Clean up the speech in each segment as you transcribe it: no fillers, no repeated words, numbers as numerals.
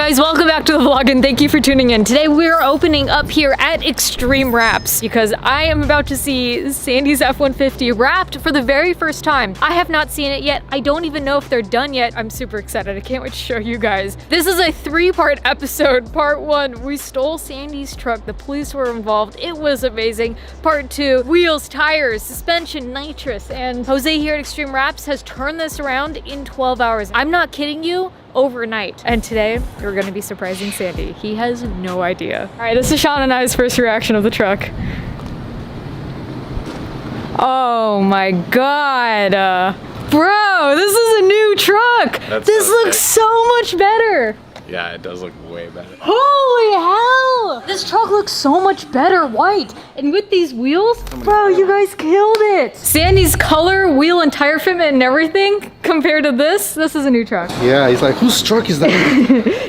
guys, welcome back to the vlog and thank you for tuning in. Today we're opening up here at Extreme Wraps because I am about to see Sandy's F-150 wrapped for the very first time. I have not seen it yet. I don't even know if they're done yet. I'm super excited. I can't wait to show you guys. This is a 3-part episode. Part 1, we stole Sandy's truck. The police were involved. It was amazing. Part 2, wheels, tires, suspension, nitrous, and Jose here at Extreme Wraps has turned this around in 12 hours. I'm not kidding you. Overnight. And today we're gonna be surprising Sandy. He has no idea. All right, this is Sean and I's first reaction of the truck. Oh my God. Bro, this is a new truck. This looks so much better. Yeah, it does look way better. Holy hell! This truck looks so much better white. And with these wheels, bro, you guys killed it. Sandy's color, wheel, and tire fitment and everything compared to this is a new truck. Yeah, he's like, whose truck is that?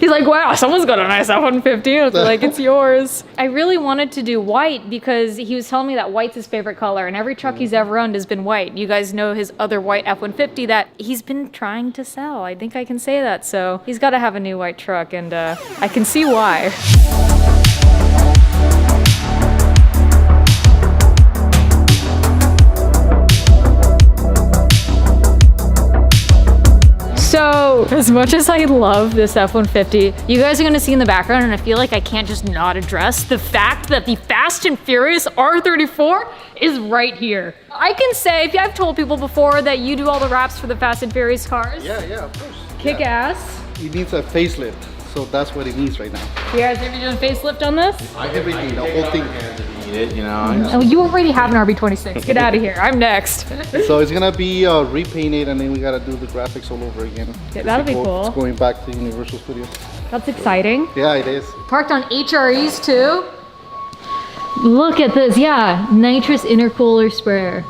He's like, wow, someone's got a nice F-150. Like, it's yours. I really wanted to do white because he was telling me that white's his favorite color and every truck he's ever owned has been white. You guys know his other white F-150 that he's been trying to sell. I think I can say that. So he's got to have a new white truck and I can see why. So, as much as I love this F-150, you guys are gonna see in the background, and I feel like I can't just not address the fact that the Fast and Furious R34 is right here. I can say, if I've told people before that you do all the wraps for the Fast and Furious cars. Yeah, of course. Kick ass. He needs a facelift, so that's what he needs right now. You guys ever doing a facelift on this? Everything, the whole thing. Oh, you already have an RB26. Get out of here. I'm next. So it's gonna be repainted, and then we gotta do the graphics all over again. Yeah, that'll be cool. It's going back to Universal Studios. That's exciting. Yeah, it is. Parked on HREs too. Look at this. Yeah, nitrous intercooler sprayer.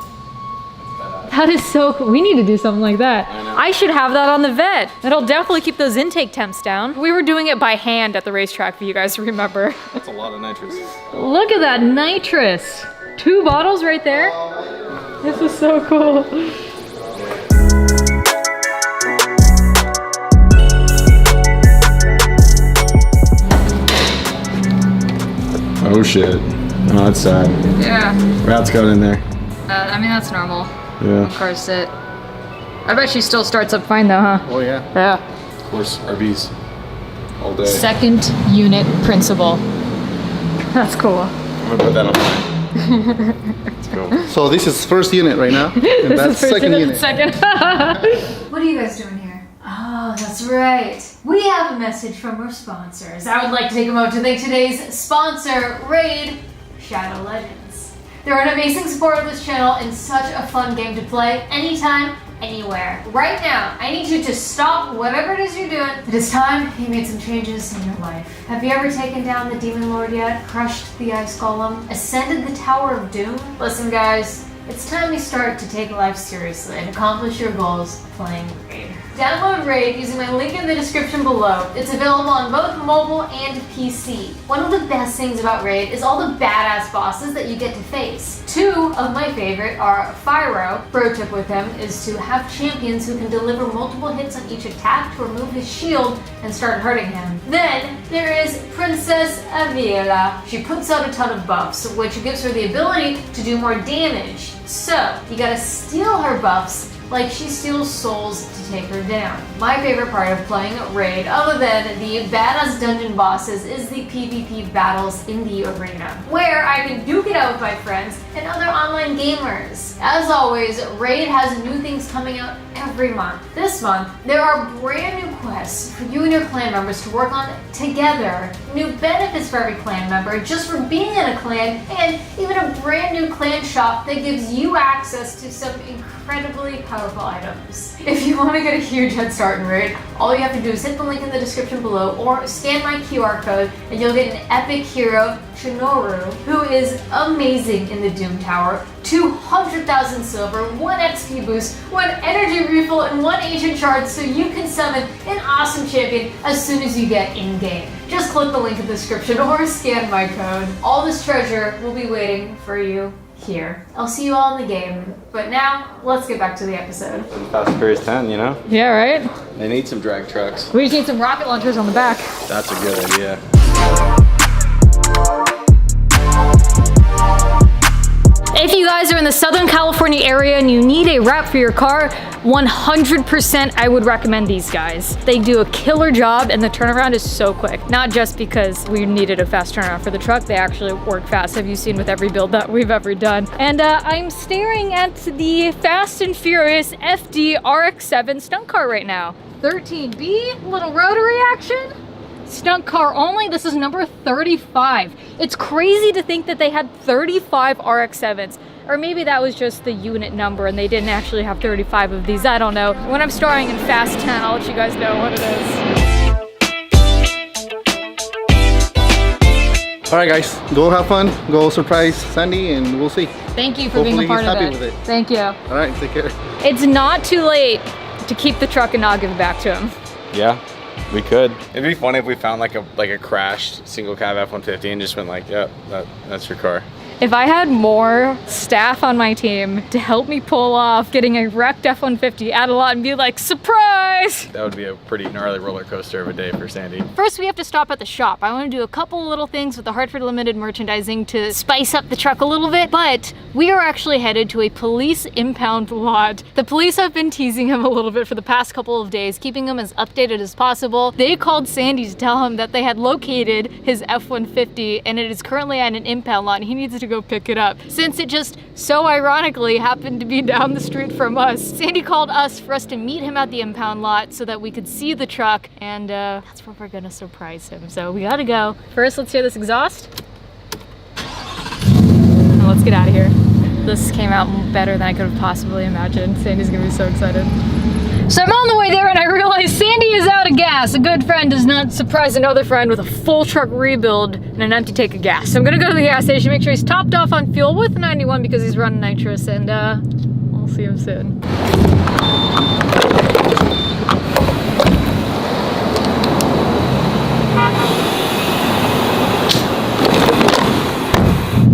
That is so cool. We need to do something like that. I should have that on the vet. That'll definitely keep those intake temps down. We were doing it by hand at the racetrack, if you guys remember. That's a lot of nitrous. Look at that nitrous. 2 bottles right there. This is so cool. Oh shit. Oh, that's sad. Yeah. Rats got in there. I mean, that's normal. Yeah. Cars sit. I bet she still starts up fine though, huh? Oh yeah. Yeah. Of course, RBs. All day. Second unit principle. That's cool. I'm gonna put that on mine. Let's go. So this is first unit right now, and that's second unit. Second. What are you guys doing here? Oh, that's right. We have a message from our sponsors. I would like to take a moment to thank today's sponsor, Raid Shadow Legends. They're an amazing support of this channel and such a fun game to play anytime, anywhere. Right now, I need you to stop whatever it is you're doing. It is time you made some changes in your life. Have you ever taken down the Demon Lord yet? Crushed the Ice Golem? Ascended the Tower of Doom? Listen guys, it's time you start to take life seriously and accomplish your goals playing Raid. Download Raid using my link in the description below. It's available on both mobile and PC. One of the best things about Raid is all the badass bosses that you get to face. 2 of my favorite are Fyro. Pro tip with him is to have champions who can deliver multiple hits on each attack to remove his shield and start hurting him. Then there is Princess Avila. She puts out a ton of buffs, which gives her the ability to do more damage. So you gotta steal her buffs like she steals souls to take her down. My favorite part of playing Raid, other than the badass dungeon bosses, is the PvP battles in the arena, where I can duke it out with my friends and other online gamers. As always, Raid has new things coming out every month. This month, there are brand new quests for you and your clan members to work on together, new benefits for every clan member just for being in a clan, and even a brand new clan shop that gives you access to some incredibly powerful items. If you want to get a huge head start in Raid, all you have to do is hit the link in the description below or scan my QR code and you'll get an epic hero, Chinoru, who is amazing in the Doom Tower, 200,000 silver, 1 XP boost, 1 energy refill, and 1 agent shard so you can summon an awesome champion as soon as you get in-game. Just click the link in the description or scan my code. All this treasure will be waiting for you here. I'll see you all in the game. But now, let's get back to the episode. Fast and Furious 10, you know? Yeah, right? They need some drag trucks. We just need some rocket launchers on the back. That's a good idea. If you guys are in the Southern California area and you need a wrap for your car, 100% I would recommend these guys. They do a killer job and the turnaround is so quick. Not just because we needed a fast turnaround for the truck, they actually work fast. Have you seen with every build that we've ever done? And I'm staring at the Fast and Furious FD RX-7 stunt car right now. 13B, little rotary action. Stunt car only. This is number 35. It's crazy to think that they had 35 RX-7s. Or maybe that was just the unit number and they didn't actually have 35 of these. I don't know. When I'm starring in Fast 10, I'll let you guys know what it is. All right, guys, go have fun. Go surprise Sandy, and we'll see. Thank you for being a part of it. Hopefully he's happy with it. Thank you. All right, take care. It's not too late to keep the truck and not give it back to him. Yeah, we could. It'd be funny if we found like a crashed single cab F-150 and just went like, yep, that's your car. If I had more staff on my team to help me pull off getting a wrecked F-150 at a lot and be like, surprise! That would be a pretty gnarly roller coaster of a day for Sandy. First, we have to stop at the shop. I want to do a couple little things with the Hartford Limited merchandising to spice up the truck a little bit, but we are actually headed to a police impound lot. The police have been teasing him a little bit for the past couple of days, keeping him as updated as possible. They called Sandy to tell him that they had located his F-150 and it is currently at an impound lot and he needs to go pick it up. Since it just so ironically happened to be down the street from us, Sandy called us for us to meet him at the impound lot so that we could see the truck, and that's where we're gonna surprise him. So we gotta go. First, let's hear this exhaust. And let's get out of here. This came out better than I could have possibly imagined. Sandy's gonna be so excited. So I'm on the way there and I realize Sandy is out of gas. A good friend does not surprise another friend with a full truck rebuild and an empty tank of gas. So I'm gonna go to the gas station, make sure he's topped off on fuel with 91 because he's running nitrous, and we'll see him soon.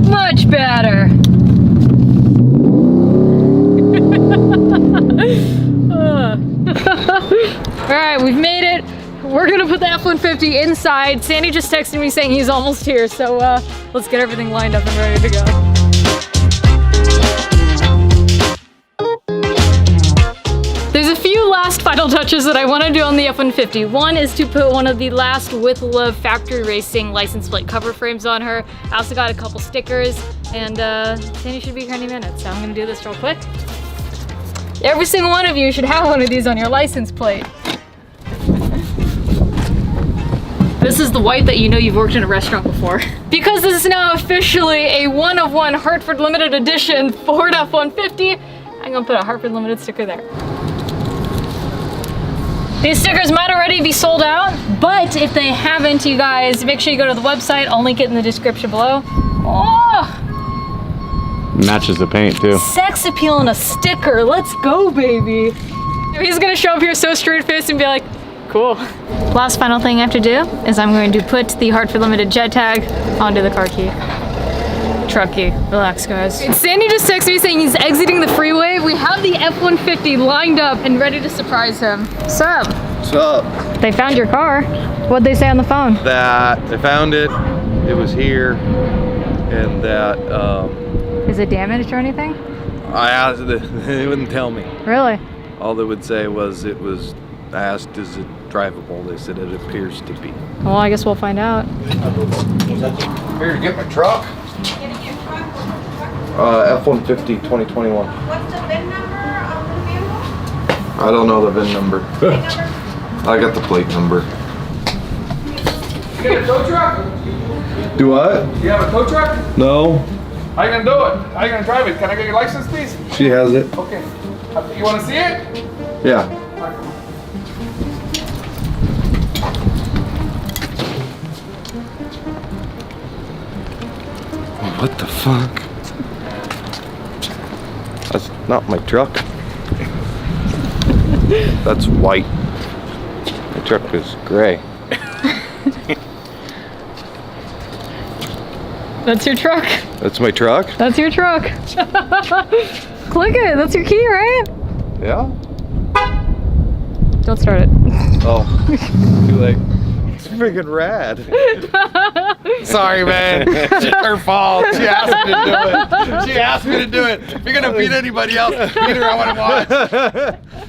Much better. Alright, we've made it. We're gonna put the F-150 inside. Sandy just texted me saying he's almost here, so let's get everything lined up and ready to go. There's a few last final touches that I want to do on the F-150. One is to put one of the last With Love Factory Racing license plate cover frames on her. I also got a couple stickers, and Sandy should be here any minute, so I'm gonna do this real quick. Every single one of you should have one of these on your license plate. This is the white that you know you've worked in a restaurant before. Because this is now officially a one-of-one Hartford Limited Edition Ford F-150, I'm gonna put a Hartford Limited sticker there. These stickers might already be sold out, but if they haven't, you guys, make sure you go to the website. I'll link it in the description below. Oh! Matches the paint too. Sex appeal and a sticker. Let's go, baby. He's gonna show up here so straight-faced and be like, cool. Last final thing I have to do is I'm going to put the Hartford Limited jet tag onto the car key. Truck key. Relax, guys. Sandy just texted me saying he's exiting the freeway. We have the F-150 lined up and ready to surprise him. What's up? What's up? They found your car. What'd they say on the phone? That they found it, it was here, and that Is it damaged or anything? I asked, they wouldn't tell me. Really? All they would say was it was, I asked, is it drivable? They said it appears to be. Well, I guess we'll find out. Here to get my truck. F-150 2021. What's the VIN number of the vehicle? I don't know the VIN number. I got the plate number. You got a tow truck? Do what? You have a tow truck? No. How you gonna do it? How you gonna drive it? Can I get your license, please? She has it. Okay. You wanna see it? Yeah. What the fuck? That's not my truck. That's white. My truck is gray. That's your truck. That's my truck? That's your truck. Click it. That's your key, right? Yeah. Don't start it. Oh, too late. It's freaking rad. Sorry, man. It's her fault. She asked me to do it. She asked me to do it. If you're gonna beat anybody else, beat her. I want to watch.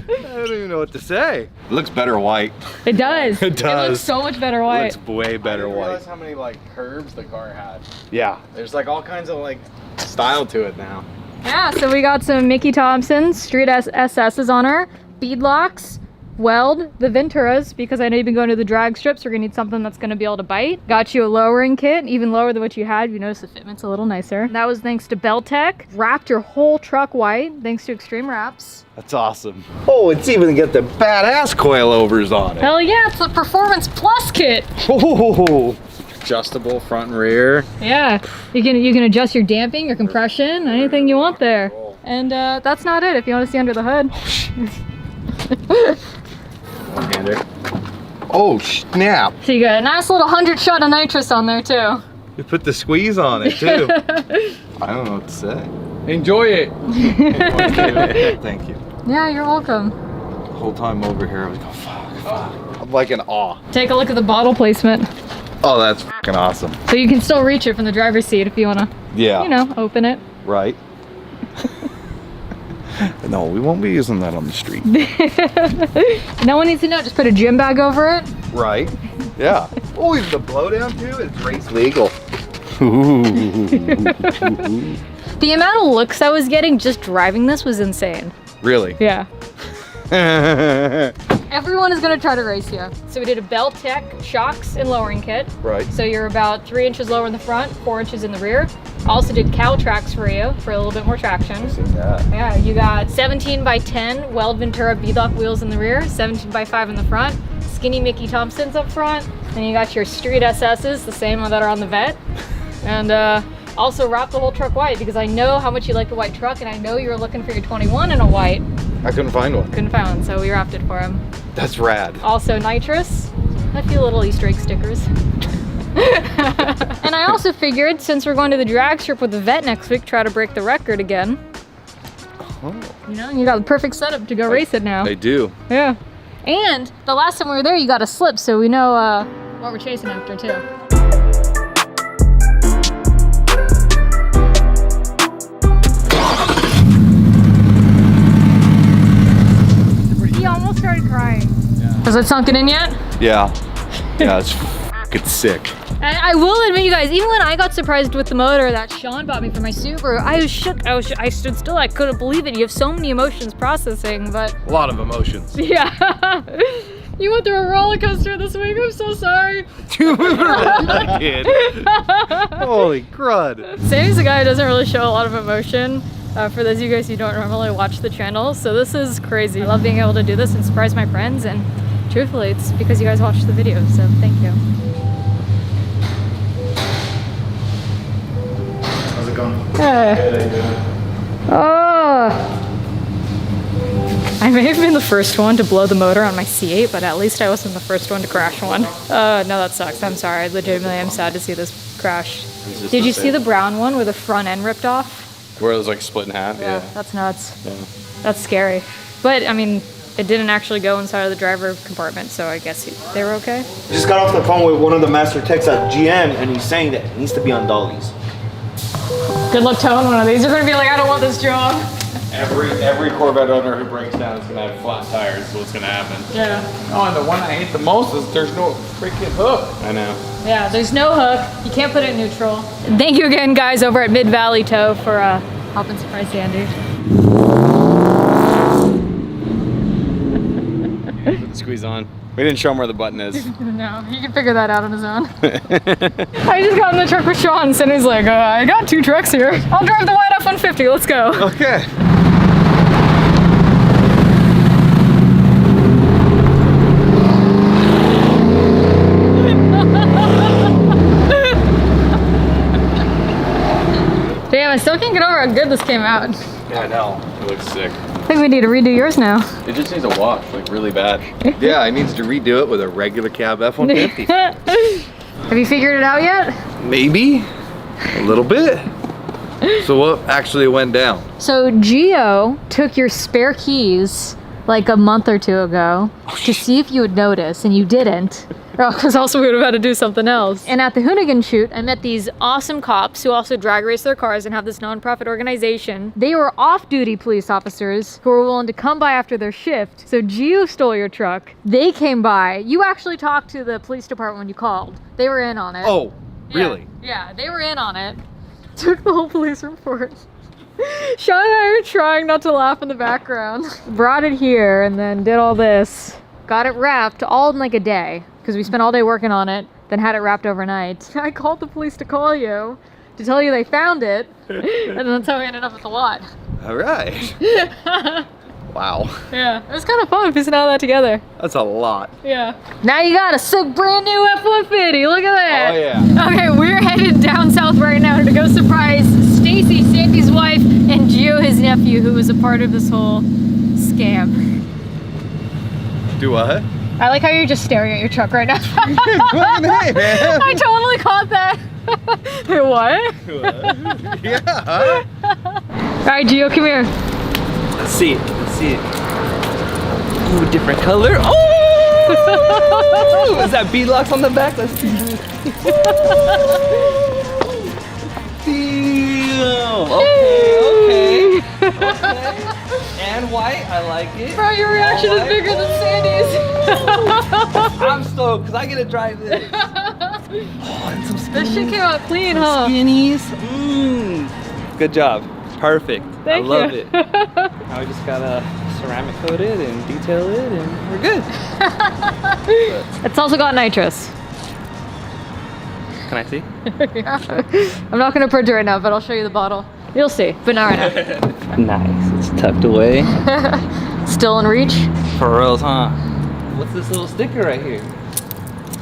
I don't even know what to say. It looks better white. It does. It does. It looks so much better It white. looks way better white. Realize how many like curves the car had. Yeah. There's like all kinds of like style to it now. Yeah, so we got some Mickey Thompson Street SS's on her, beadlocks, weld the Venturas, because I know you've been going to the drag strips. We're gonna need something that's gonna be able to bite. Got you a lowering kit, even lower than what you had. You notice the fitment's a little nicer. That was thanks to Beltec. Wrapped your whole truck white, thanks to Extreme Wraps. That's awesome. Oh, it's even got the badass coilovers on it. Hell yeah, it's a Performance Plus kit. Oh, Adjustable front and rear. Yeah, you can adjust your damping, your compression, anything you want there. And that's not it. If you want to see under the hood. One-hander. oh snap. So you got a nice little 100 shot of nitrous on there too. You put the squeeze on it too. I don't know what to say. Enjoy it. Thank you. Yeah, you're welcome. The whole time over here, I was going, fuck. I'm like in awe. Take a look at the bottle placement. Oh, that's fucking awesome. So you can still reach it from the driver's seat if you want to, Yeah. you know, open it. Right. No, we won't be using that on the street. No one needs to know, just put a gym bag over it. Right. Yeah. Oh, even the blowdown too? It's race legal. The amount of looks I was getting just driving this was insane. Really? Yeah. Everyone is gonna try to race you. So we did a Beltec shocks and lowering kit. Right. So you're about 3 inches lower in the front, 4 inches in the rear. Also did cow tracks for you for a little bit more traction. Yeah. Yeah, you got 17 by 10 Weld Ventura beadlock wheels in the rear, 17 by 5 in the front, skinny Mickey Thompsons up front. Then you got your Street SS's, the same that are on the Vet. And also wrap the whole truck white because I know how much you like the white truck and I know you were looking for your 21 in a whight. I couldn't find one. Couldn't find one, so we wrapped it for him. That's rad. Also nitrous, a few little Easter egg stickers. And I also figured since we're going to the drag strip with the Vet next week, try to break the record again. Oh. You know, you got the perfect setup to go race it now. They do. Yeah. And the last time we were there, you got a slip, so we know what we're chasing after too. He almost started crying. Yeah. Has it sunken in yet? Yeah. Yeah, it's fucking sick. And I will admit, you guys, even when I got surprised with the motor that Sean bought me for my Subaru, I was shook. I stood still. I couldn't believe it. You have so many emotions processing, but A lot of emotions. yeah. You went through a roller coaster this week. I'm so sorry. I did. Holy crud. Sandy's a guy who doesn't really show a lot of emotion. For those of you guys who don't normally watch the channel, so this is crazy. I love being able to do this and surprise my friends, and truthfully, it's because you guys watch the videos, so thank you. How's it going? Oh. I may have been the first one to blow the motor on my C8, but at least I wasn't the first one to crash one. No, that sucks. I'm sorry. Legitimately, I'm sad to see this crash. Did you see the brown one where the front end ripped off? Where it was like split in half. Yeah. That's nuts. Yeah. That's scary. But, I mean, it didn't actually go inside of the driver compartment, so I guess they were okay. Just got off the phone with one of the master techs at GM, and he's saying that it needs to be on dollies. Good luck towing one of these. You're gonna be like, I don't want this job. Every Corvette owner who breaks down is gonna have flat tires. So what's gonna happen? Yeah. Oh, and the one I hate the most is there's no freaking hook. I know. Yeah, there's no hook. You can't put it in neutral. Thank you again, guys, over at Mid Valley Tow for helping surprise Sandy. Squeeze on. We didn't show him where the button is. No, he can figure that out on his own. I just got in the truck with Sean, and he's like, I got 2 trucks here. I'll drive the white F-150, let's go. Okay. Damn, I still can't get over how good this came out. Yeah, I know. It looks sick. I think we need to redo yours now. It just needs a wash, like really bad. Yeah, I needs to redo it with a regular cab F-150. Have you figured it out yet? Maybe. A little bit. So what actually went down? So Gio took your spare keys like a month or two ago to see if you would notice, and you didn't. Because also we would have had to do something else. And at the Hoonigan shoot, I met these awesome cops who also drag race their cars and have this nonprofit organization. They were off-duty police officers who were willing to come by after their shift. So Gio stole your truck. They came by. You actually talked to the police department when you called. They were in on it. Oh, really? Yeah, they were in on it. Took the whole police report. Sean and I were trying not to laugh in the background. Brought it here and then did all this. Got it wrapped all in like a day because we spent all day working on it, then had it wrapped overnight. I called the police to call you to tell you they found it, and that's how we ended up at the lot. All right. Wow. Yeah, it was kind of fun piecing all that together. That's a lot. Yeah. Now you got a sick brand new F-150. Look at that. Oh yeah. Okay, we're headed down south right now to go surprise Stacy, Sandy's wife, and Gio, his nephew, who was a part of this whole scam. Do what? I like how you're just staring at your truck right now. Hey, man. I totally caught that. Hey, what? Yeah. All right, Gio, come here. Let's see it. Let's see it. Ooh, different color. Oh! Is that beadlocks on the back? Let's see. Damn. Okay. And white, I like it. Bro, your reaction is bigger than Sandy's. I'm stoked because I get to drive this. Oh, and some This shit came out clean, huh? skinnies. Mmm. Good job. Perfect. Thank I love you. it. Now we just gotta ceramic coat it and detail it and we're good. It's also got nitrous. Can I see? I'm not gonna purge it right now, but I'll show you the bottle. You'll see, but not right now. Nice. It's tucked away. Still in reach. For reals, huh? What's this little sticker right here?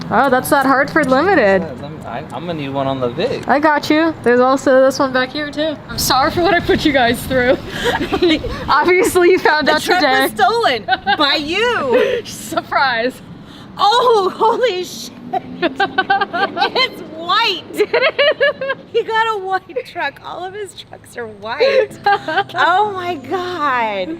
Oh, that's that Hartford Limited. I'm gonna need one on the Vic. I got you. There's also this one back here too. I'm sorry for what I put you guys through. Obviously you found out Truck today. was stolen by you. Surprise. Oh, holy shit. It's white. He got a white truck. All of his trucks are white. Oh my God.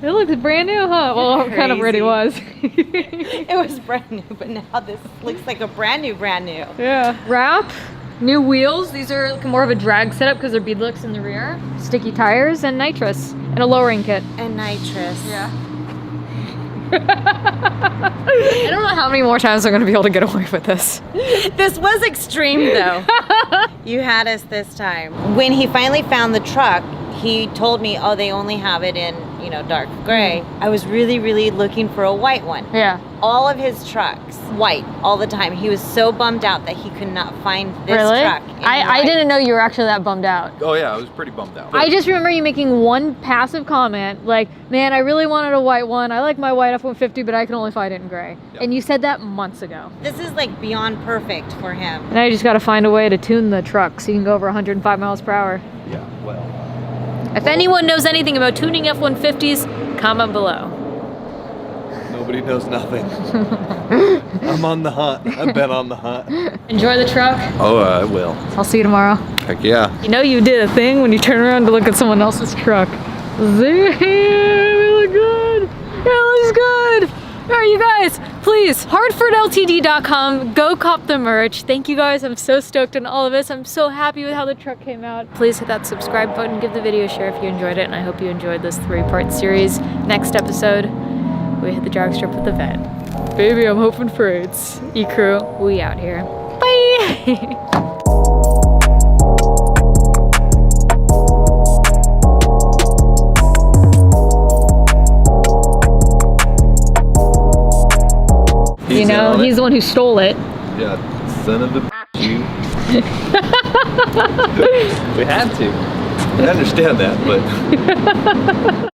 It looks brand new, huh? Well, it kind of already was. It was brand new, but now this looks like a brand new. Yeah. Wrap, new wheels. These are like more of a drag setup because they're beadlocks in the rear. Sticky tires and nitrous and a lowering kit. And nitrous. Yeah. I don't know how many more times I'm going to be able to get away with this. This was extreme though. You had us this time. When he finally found the truck, he told me, oh, they only have it in, you know, dark gray. I was really, really looking for a white one. Yeah. All of his trucks, white, all the time. He was so bummed out that he could not find this Really? truck. in I white. didn't know you were actually that bummed out. Oh yeah, I was pretty bummed out. I just remember you making one passive comment like, man, I really wanted a white one. I like my white F-150, but I can only find it in gray. Yep. And you said that months ago. This is like beyond perfect for him. Now you just got to find a way to tune the truck so you can go over 105 miles per hour. Yeah, well. If anyone knows anything about tuning F-150s, comment below. Nobody knows nothing. I'm on the hunt. I've been on the hunt. Enjoy the truck. Oh, I will. I'll see you tomorrow. Heck yeah. You know you did a thing when you turn around to look at someone else's truck. Damn, it look good. It looks good. All right, you guys, please, HartfordLTD.com. Go cop the merch. Thank you guys. I'm so stoked on all of this. I'm so happy with how the truck came out. Please hit that subscribe button. Give the video a share if you enjoyed it. And I hope you enjoyed this 3-part series. Next episode, we hit the drag strip with the vet. Baby, I'm hoping for AIDS. E-crew, we out here. Bye. You know, he's the one who stole it. Yeah, son of a you. We had to. I understand that, but